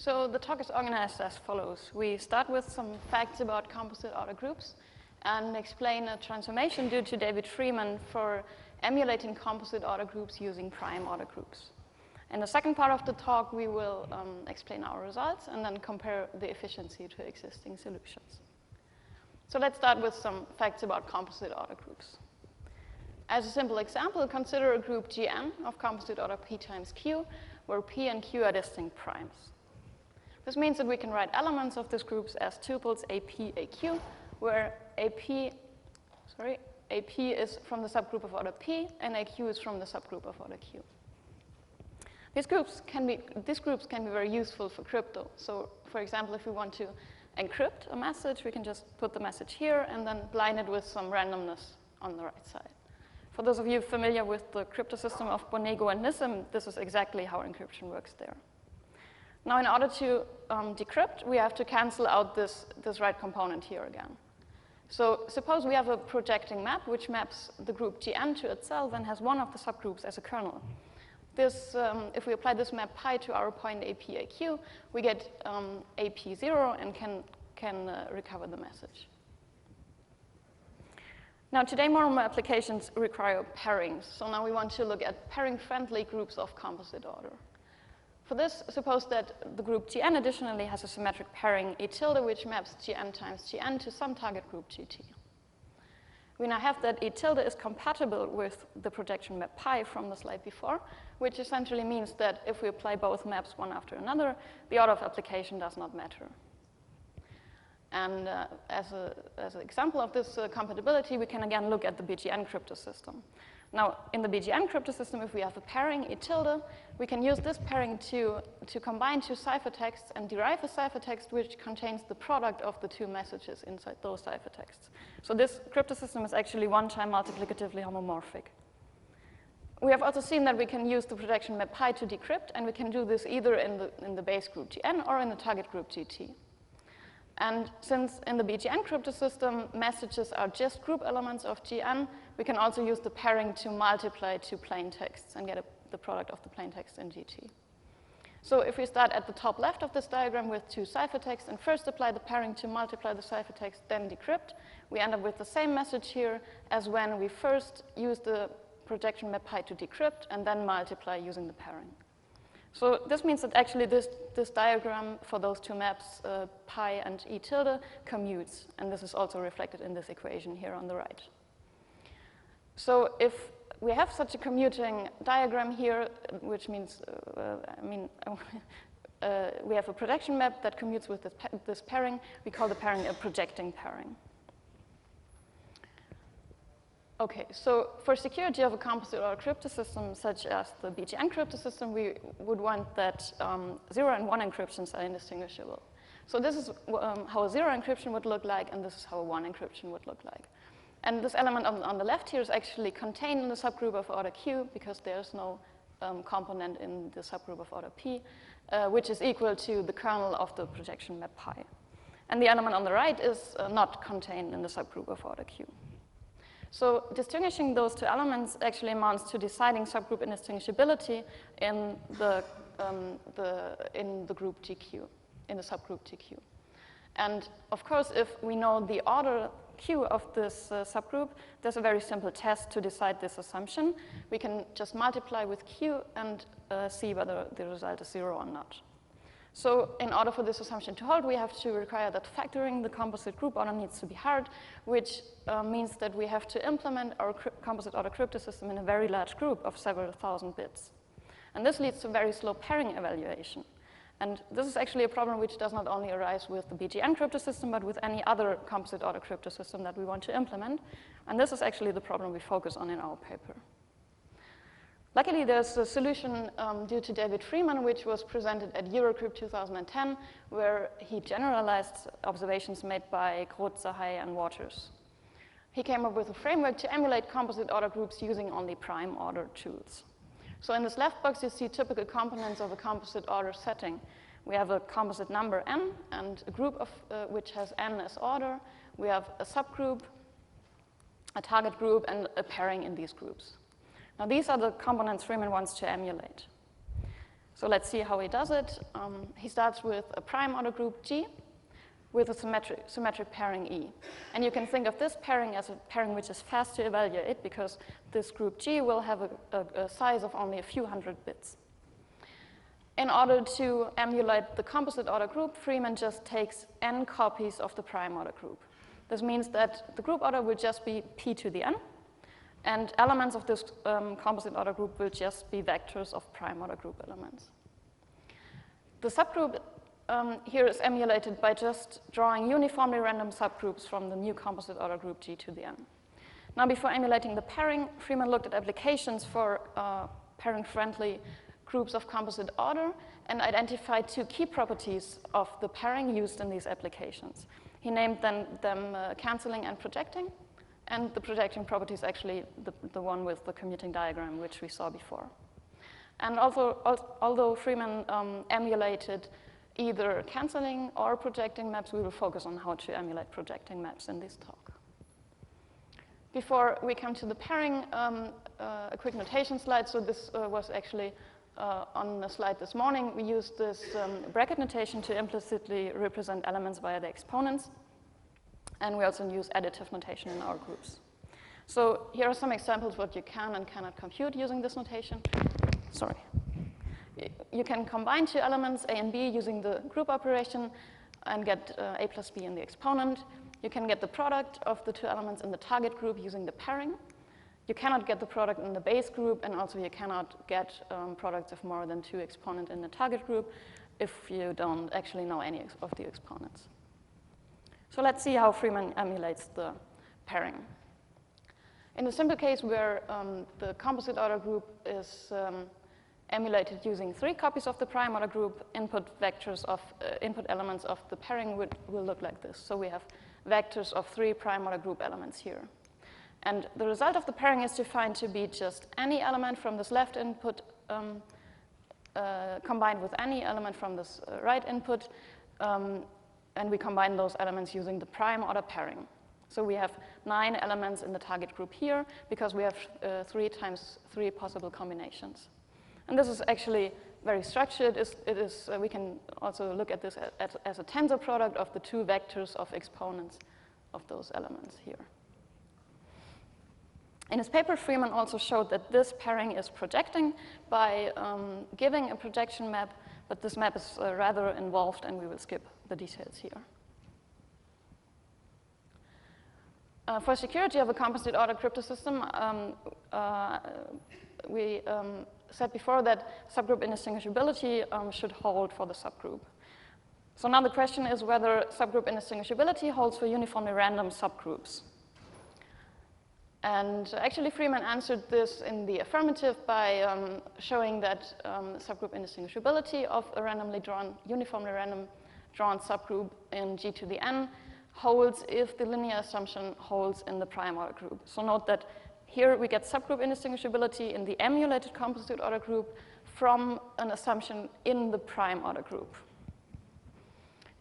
So the talk is organized as follows. We start with some facts about composite order groups and explain a transformation due to David Freeman for emulating composite order groups using prime order groups. In the second part of the talk, we will explain our results and then compare the efficiency to existing solutions. So let's start with some facts about composite order groups. As a simple example, consider a group Gn of composite order p times q, where p and q are distinct primes. This means that we can write elements of this group as tuples AP, AQ, where AP is from the subgroup of order P, and AQ is from the subgroup of order Q. These groups can be very useful for crypto. So, for example, if we want to encrypt a message, we can just put the message here and then blind it with some randomness on the right side. For those of you familiar with the crypto system of Bonego and Nissim, this is exactly how encryption works there. Now, in order to decrypt, we have to cancel out this right component here again. So suppose we have a projecting map which maps the group Gn to itself and has one of the subgroups as a kernel. This, if we apply this map pi to our point APAQ, we get AP0 and can recover the message. Now, today, more and more applications require pairings. So now we want to look at pairing-friendly groups of composite order. For this, suppose that the group Gn additionally has a symmetric pairing E tilde, which maps Gn times Gn to some target group Gt. We now have that E tilde is compatible with the projection map pi from the slide before, which essentially means that if we apply both maps one after another, the order of application does not matter. And as an example of this compatibility, we can again look at the BGN crypto system. Now, in the BGN crypto system, if we have a pairing E tilde, we can use this pairing to combine two ciphertexts and derive a ciphertext which contains the product of the two messages inside those ciphertexts. So this crypto system is actually one-time multiplicatively homomorphic. We have also seen that we can use the projection map pi to decrypt, and we can do this either in the base group Gn or in the target group Gt. And since in the BGN crypto system, messages are just group elements of Gn, we can also use the pairing to multiply two plain texts and get the product of the plain text in Gt. So if we start at the top left of this diagram with two ciphertexts and first apply the pairing to multiply the ciphertext, then decrypt, we end up with the same message here as when we first use the projection map pi to decrypt and then multiply using the pairing. So this means that actually this diagram for those two maps, pi and E tilde, commutes. And this is also reflected in this equation here on the right. So if we have such a commuting diagram here, which means, we have a projection map that commutes with this pairing, we call the pairing a projecting pairing. Okay, so for security of a composite order crypto system, such as the BGN crypto system, we would want that 0 and 1 encryptions are indistinguishable. So this is how a 0 encryption would look like, and this is how a 1 encryption would look like. And this element on the left here is actually contained in the subgroup of order Q, because there's no component in the subgroup of order P, which is equal to the kernel of the projection map pi. And the element on the right is not contained in the subgroup of order Q. So distinguishing those two elements actually amounts to deciding subgroup indistinguishability in the group GQ, in the subgroup GQ. And of course, if we know the order Q of this subgroup, there's a very simple test to decide this assumption. We can just multiply with Q and see whether the result is 0 or not. So in order for this assumption to hold, we have to require that factoring the composite group order needs to be hard, which means that we have to implement our composite order crypto system in a very large group of several thousand bits. And this leads to very slow pairing evaluation. And this is actually a problem which does not only arise with the BGN crypto system, but with any other composite order crypto system that we want to implement. And this is actually the problem we focus on in our paper. Luckily, there's a solution due to David Freeman, which was presented at Eurogroup 2010, where he generalized observations made by Groth, Zahai, and Waters. He came up with a framework to emulate composite order groups using only prime order tools. So in this left box, you see typical components of a composite order setting. We have a composite number n and a group of which has n as order. We have a subgroup, a target group, and a pairing in these groups. Now, these are the components Freeman wants to emulate. So let's see how he does it. He starts with a prime order group G with a symmetric pairing E. And you can think of this pairing as a pairing which is fast to evaluate because this group G will have a size of only a few hundred bits. In order to emulate the composite order group, Freeman just takes n copies of the prime order group. This means that the group order will just be p to the n, and elements of this composite order group will just be vectors of prime order group elements. The subgroup here is emulated by just drawing uniformly random subgroups from the new composite order group G to the n. Now, before emulating the pairing, Freeman looked at applications for pairing-friendly groups of composite order and identified two key properties of the pairing used in these applications. He named them canceling and projecting, and the projecting property is actually the one with the commuting diagram, which we saw before. And although Freeman emulated either canceling or projecting maps, we will focus on how to emulate projecting maps in this talk. Before we come to the pairing, a quick notation slide. So this was actually on the slide this morning. We used this bracket notation to implicitly represent elements via the exponents. And we also use additive notation in our groups. So here are some examples what you can and cannot compute using this notation. Sorry. You can combine two elements, A and B, using the group operation and get A plus B in the exponent. You can get the product of the two elements in the target group using the pairing. You cannot get the product in the base group, and also you cannot get products of more than two exponents in the target group if you don't actually know any of the exponents. So let's see how Freeman emulates the pairing. In the simple case where the composite order group is emulated using 3 copies of the prime order group, input elements of the pairing will look like this. So we have vectors of 3 prime order group elements here. And the result of the pairing is defined to be just any element from this left input combined with any element from this right input, and we combine those elements using the prime order pairing. So we have 9 elements in the target group here because we have 3 times 3 possible combinations. And this is actually very structured. We can also look at this as a tensor product of the 2 vectors of exponents of those elements here. In his paper, Freeman also showed that this pairing is projecting by giving a projection map, but this map is rather involved, and we will skip the details here. For security of a composite order cryptosystem, we said before that subgroup indistinguishability should hold for the subgroup. So now the question is whether subgroup indistinguishability holds for uniformly random subgroups. And actually, Freeman answered this in the affirmative by showing that subgroup indistinguishability of a uniformly random drawn subgroup in G to the n holds if the linear assumption holds in the prime order group. So note that here we get subgroup indistinguishability in the emulated composite order group from an assumption in the prime order group.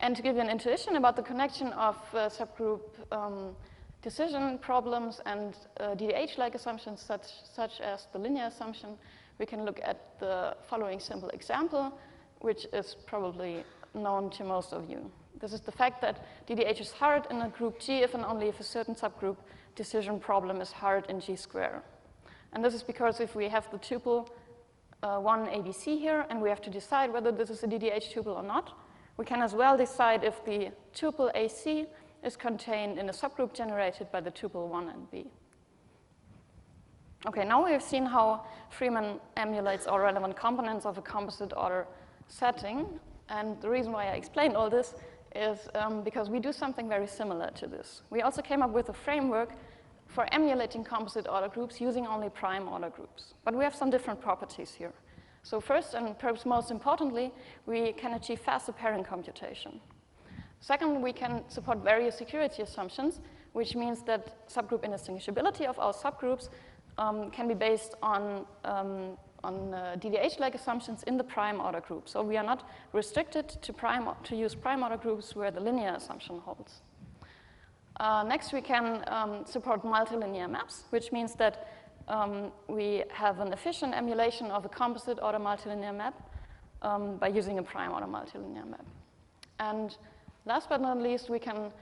And to give you an intuition about the connection of subgroup decision problems and DDH-like assumptions such as the linear assumption, we can look at the following simple example, which is probably known to most of you. This is the fact that DDH is hard in a group G if and only if a certain subgroup decision problem is hard in G square. And this is because if we have the tuple 1 ABC here, and we have to decide whether this is a DDH tuple or not, we can as well decide if the tuple AC is contained in a subgroup generated by the tuple 1 and B. Okay, now we have seen how Freeman emulates all relevant components of a composite order setting. And the reason why I explained all this is because we do something very similar to this. We also came up with a framework for emulating composite order groups using only prime order groups. But we have some different properties here. So first, and perhaps most importantly, we can achieve faster pairing computation. Second, we can support various security assumptions, which means that subgroup indistinguishability of our subgroups can be based on DDH-like assumptions in the prime order group. So we are not restricted to use prime order groups where the linear assumption holds. Next, we can support multilinear maps, which means that we have an efficient emulation of a composite order multilinear map by using a prime order multilinear map. And last but not least, we can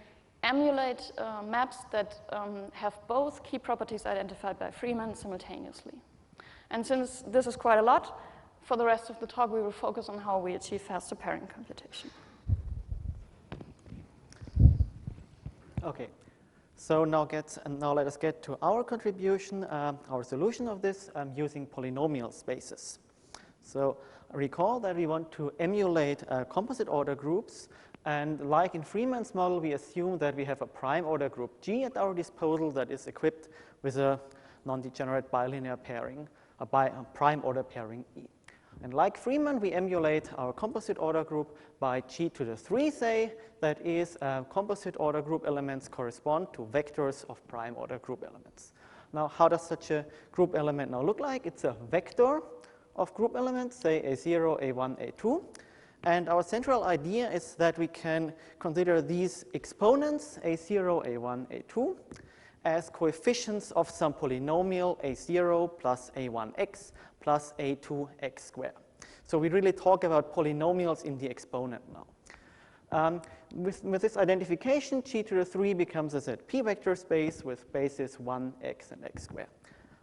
emulate maps that have both key properties identified by Freeman simultaneously. And since this is quite a lot, for the rest of the talk, we will focus on how we achieve faster pairing computation. Okay, so now let us get to our contribution, our solution of this using polynomial spaces. So recall that we want to emulate composite order groups, and like in Freeman's model, we assume that we have a prime order group G at our disposal that is equipped with a non-degenerate bilinear pairing, a prime order pairing E. And like Freeman, we emulate our composite order group by G to the 3, say, that is, composite order group elements correspond to vectors of prime order group elements. Now, how does such a group element now look like? It's a vector of group elements, say A0, A1, A2. And our central idea is that we can consider these exponents, A0, A1, A2, as coefficients of some polynomial A0 plus A1x plus A2x squared. So we really talk about polynomials in the exponent now. With this identification, G to the 3 becomes a ZP vector space with basis 1, x, and x squared.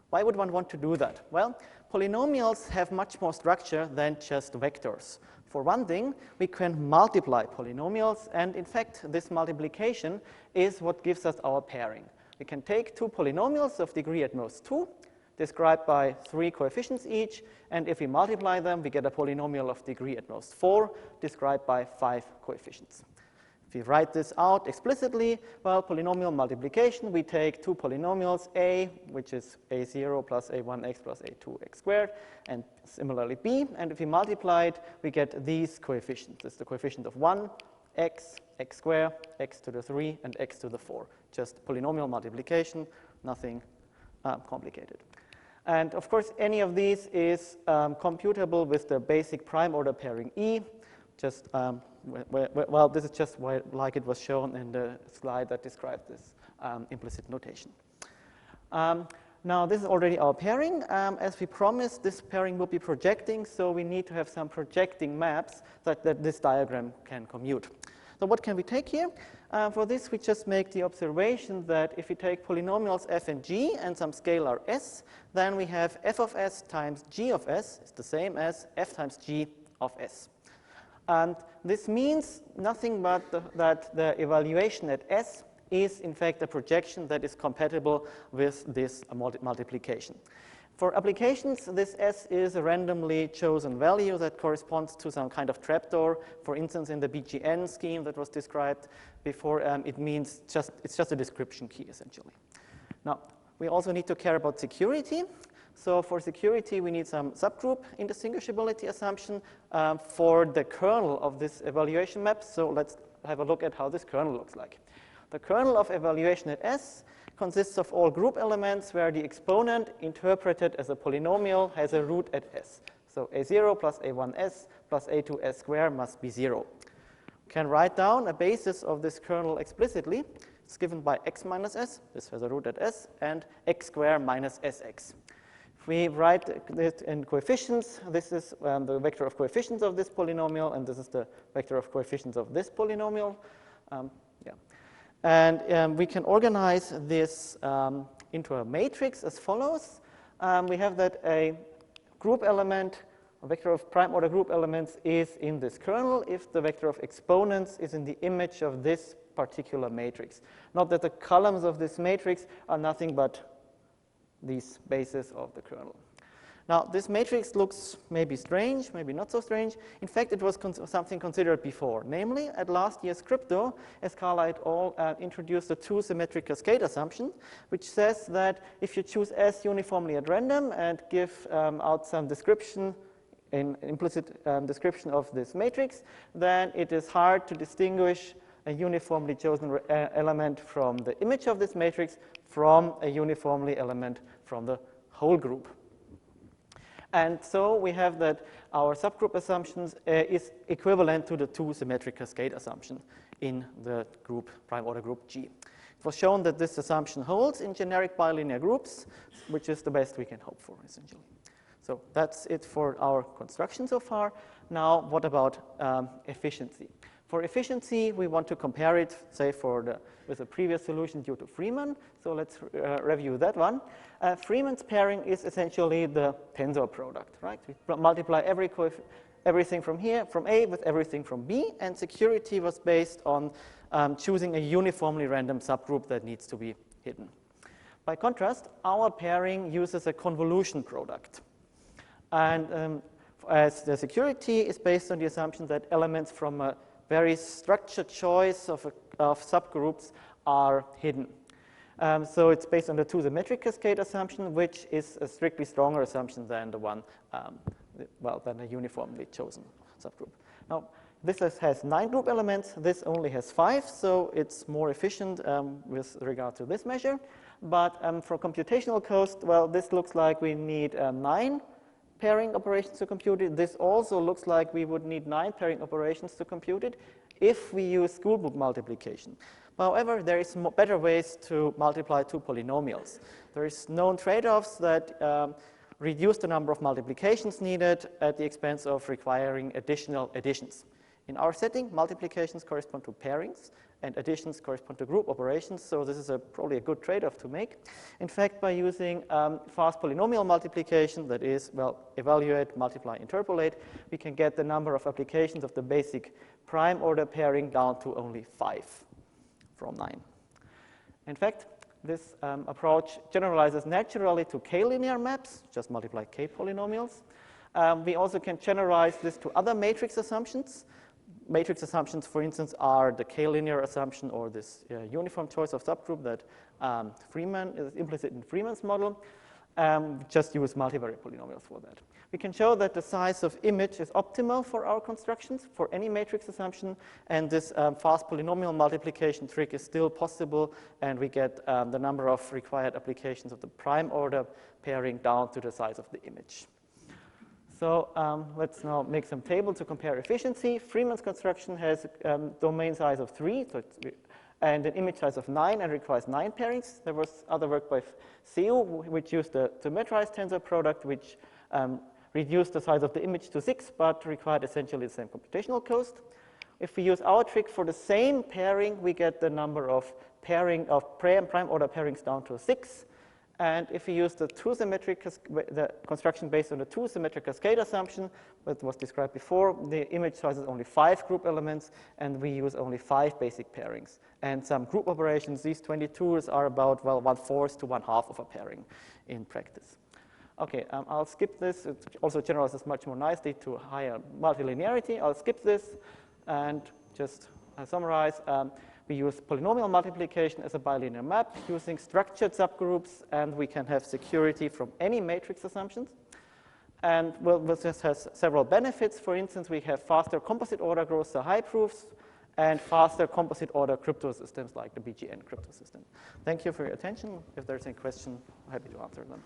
Why would one want to do that? Well, polynomials have much more structure than just vectors. For one thing, we can multiply polynomials, and in fact, this multiplication is what gives us our pairing. We can take two polynomials of degree at most 2, described by 3 coefficients each, and if we multiply them, we get a polynomial of degree at most 4, described by 5 coefficients. If we write this out explicitly, well, polynomial multiplication, we take two polynomials, A, which is A0 plus A1x plus A2x squared, and similarly B, and if we multiply it, we get these coefficients. This is the coefficient of 1, x, x squared, x to the 3, and x to the 4. Just polynomial multiplication, nothing complicated. And of course, any of these is computable with the basic prime order pairing E. Just, well, this is just like it was shown in the slide that described this implicit notation. Now, this is already our pairing. As we promised, this pairing will be projecting, so we need to have some projecting maps that this diagram can commute. So what can we take here? For this, we just make the observation that if we take polynomials f and g and some scalar s, then we have f of s times g of s is the same as f times g of s. And this means nothing but that the evaluation at s is, in fact, a projection that is compatible with this multiplication. For applications, this S is a randomly chosen value that corresponds to some kind of trapdoor. For instance, in the BGN scheme that was described before, it's just a description key, essentially. Now, we also need to care about security. So for security, we need some subgroup indistinguishability assumption for the kernel of this evaluation map. So let's have a look at how this kernel looks like. The kernel of evaluation at S consists of all group elements where the exponent interpreted as a polynomial has a root at S. So A0 plus A1s plus A2s squared must be 0. We can write down a basis of this kernel explicitly. It's given by x minus s. This has a root at s, and x squared minus sx. If we write it in coefficients, this is the vector of coefficients of this polynomial, and this is the vector of coefficients of this polynomial. And we can organize this into a matrix as follows. We have that a group element, a vector of prime order group elements is in this kernel if the vector of exponents is in the image of this particular matrix. Not that the columns of this matrix are nothing but these bases of the kernel. Now, this matrix looks maybe strange, maybe not so strange. In fact, it was something considered before. Namely, at last year's crypto, as Carla et al. Introduced the two-symmetric cascade assumption, which says that if you choose S uniformly at random and give out some description, an implicit description of this matrix, then it is hard to distinguish a uniformly chosen element from the image of this matrix from a uniformly element from the whole group. And so we have that our subgroup assumptions is equivalent to the two-symmetric cascade assumption in the group, prime order group G. It was shown that this assumption holds in generic bilinear groups, which is the best we can hope for, essentially. So that's it for our construction so far. Now, what about efficiency? For efficiency, we want to compare it, say, with the previous solution due to Freeman. So let's review that one. Freeman's pairing is essentially the tensor product, right? We multiply everything from here, from A, with everything from B, and security was based on choosing a uniformly random subgroup that needs to be hidden. By contrast, our pairing uses a convolution product. And as the security is based on the assumption that elements from a very structured choice of subgroups are hidden. So it's based on the two-symmetric cascade assumption, which is a strictly stronger assumption than the one, than a uniformly chosen subgroup. Now, this has 9 group elements. This only has 5, so it's more efficient with regard to this measure. But for computational cost, well, this looks like we need 9 pairing operations to compute it. This also looks like we would need 9 pairing operations to compute it if we use schoolbook multiplication. However, there is better ways to multiply two polynomials. There is known trade-offs that reduce the number of multiplications needed at the expense of requiring additional additions. In our setting, multiplications correspond to pairings, and additions correspond to group operations, so this is probably a good trade-off to make. In fact, by using fast polynomial multiplication, that is, well, evaluate, multiply, interpolate, we can get the number of applications of the basic prime order pairing down to only 5 from 9. In fact, this approach generalizes naturally to k-linear maps, just multiply k polynomials. We also can generalize this to other matrix assumptions. Matrix assumptions, for instance, are the k-linear assumption or this uniform choice of subgroup that Freeman is implicit in Freeman's model. Just use multivariate polynomials for that. We can show that the size of image is optimal for our constructions for any matrix assumption, and this fast polynomial multiplication trick is still possible, and we get the number of required applications of the prime order pairing down to the size of the image. So let's now make some tables to compare efficiency. Freeman's construction has a domain size of 3 and an image size of 9 and requires 9 pairings. There was other work by Seu, which used the symmetrized tensor product, which reduced the size of the image to 6, but required essentially the same computational cost. If we use our trick for the same pairing, we get the number of prime order pairings down to 6. And if we use the construction based on the two-symmetric cascade assumption that was described before, the image size is only 5 group elements, and we use only 5 basic pairings. And some group operations, these 22s are about, well, 1/4 to 1/2 of a pairing in practice. Okay, I'll skip this. It also generalizes much more nicely to higher multilinearity. I'll skip this and just summarize. We use polynomial multiplication as a bilinear map using structured subgroups, and we can have security from any matrix assumptions. And well, this has several benefits. For instance, we have faster composite order growth, the high proofs, and faster composite order crypto systems like the BGN crypto system. Thank you for your attention. If there's any question, I'm happy to answer them.